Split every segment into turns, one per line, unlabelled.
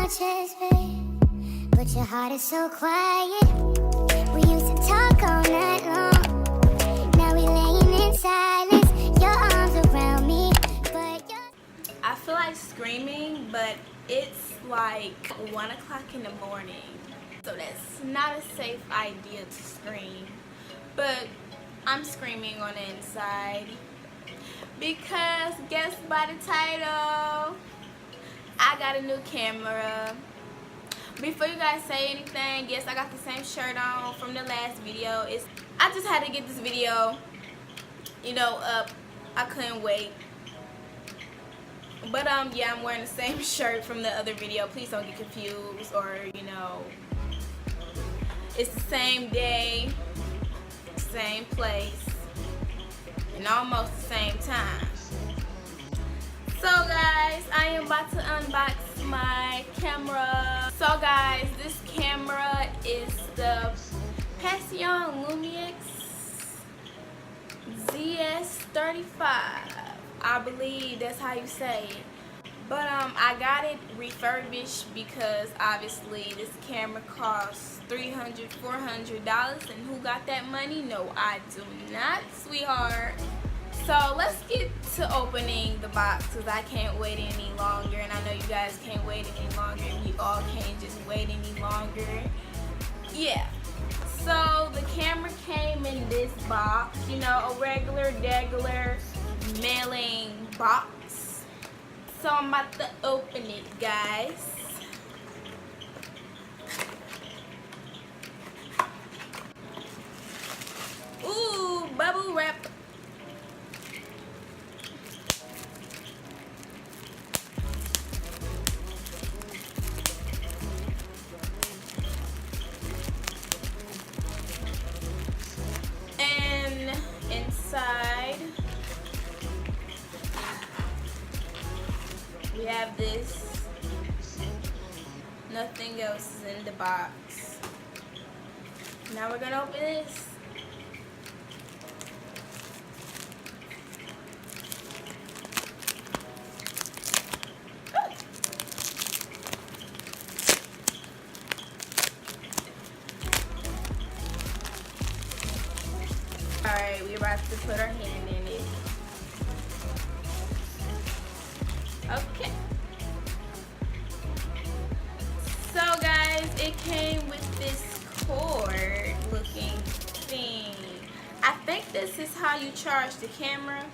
chest, babe, but your heart is so quiet. We used to talk all night long. Now we laying in silence. Your arms around me, but
I feel like screaming, but it's like 1 o'clock in the morning, so that's not a safe idea to scream. But I'm screaming on the inside because guess by the title, I got a new camera. Before you guys say anything, yes, I got the same shirt on from the last video. I just had to get this video, up. I couldn't wait. But yeah, I'm wearing the same shirt from the other video. Please don't get confused, or it's the same day, same place, and almost the same time. So guys, I am about to unbox my camera. So guys, this camera is the Passion Lumix ZS35. I believe that's how you say it. But I got it refurbished because obviously this camera costs $300, $400, and who got that money? No, I do not, sweetheart. So let's get to opening the box because I can't wait any longer, and I know you guys can't wait any longer, and we all can't just wait any longer. Yeah. So the camera came in this box, a regular mailing box. So I'm about to open it, guys. Ooh, bubble wrap. And inside we have this. Nothing else is in the box. Now we're gonna open this. Alright, we're about to put our hand in it. Okay. So guys, it came with this cord looking thing. I think this is how you charge the camera.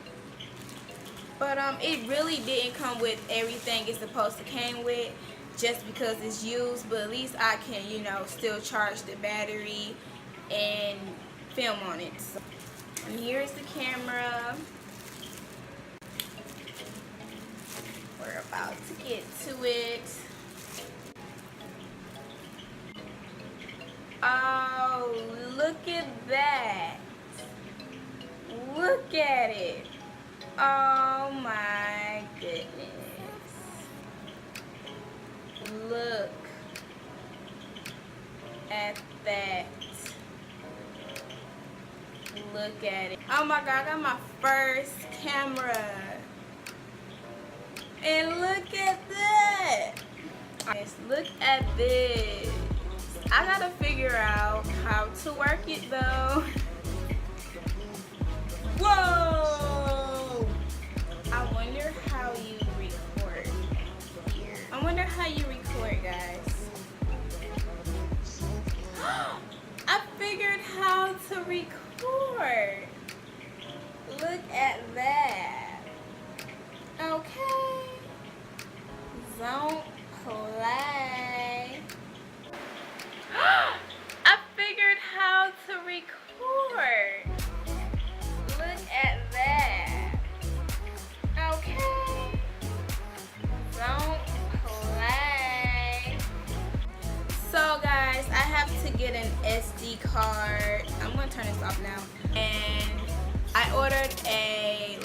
But it really didn't come with everything it's supposed to came with just because it's used, but at least I can, still charge the battery and film on it. So, and here's the camera. We're about to get to it. Oh, look at that. Look at it. Oh my goodness. Look at that. Look at it. Oh my God, I got my first camera. And look at that. Yes, look at this. I gotta figure out how to work it though. Whoa! I wonder how you record here. I wonder how you record, guys. I figured how to record. Look at that. Okay. Don't play. I figured how to record. Look at that. Okay. Don't play. So guys, I have to get an SD card. I'm gonna turn this off now. And I ordered a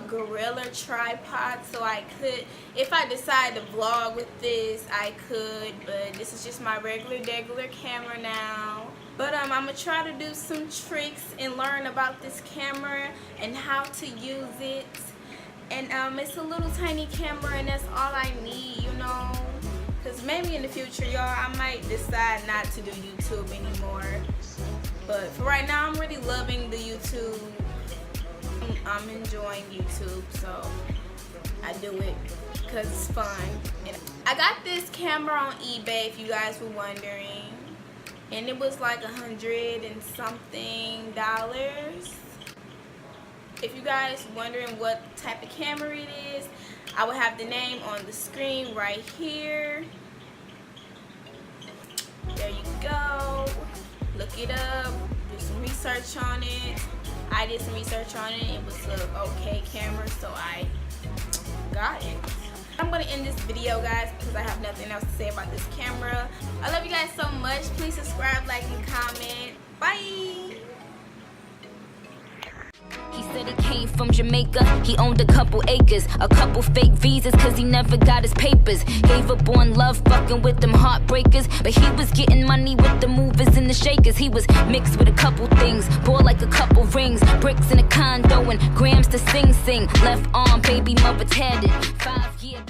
Gorilla tripod so I could, if I decide to vlog with this, I could, but this is just my regular camera now. But I'm gonna try to do some tricks and learn about this camera and how to use it. And it's a little tiny camera, and that's all I need, because maybe in the future, y'all, I might decide not to do YouTube anymore. But for right now, I'm really loving the YouTube. I'm enjoying YouTube, so I do it because it's fun. And I got this camera on eBay, if you guys were wondering, and it was like $100 and something. If you guys wondering what type of camera it is, I will have the name on the screen right here. There you go. Look it up. Do some research on it. I did some research on it. It was an okay camera, so I got it. I'm going to end this video, guys, because I have nothing else to say about this camera. I love you guys so much. Please subscribe, like, and comment. Bye!
He said he came from Jamaica, he owned a couple acres, a couple fake visas cause he never got his papers. Gave up on love, fucking with them heartbreakers, but he was getting money with the movers and the shakers. He was mixed with a couple things, bought like a couple rings, bricks in a condo and grams to sing. Left arm, baby mother tatted, 5-year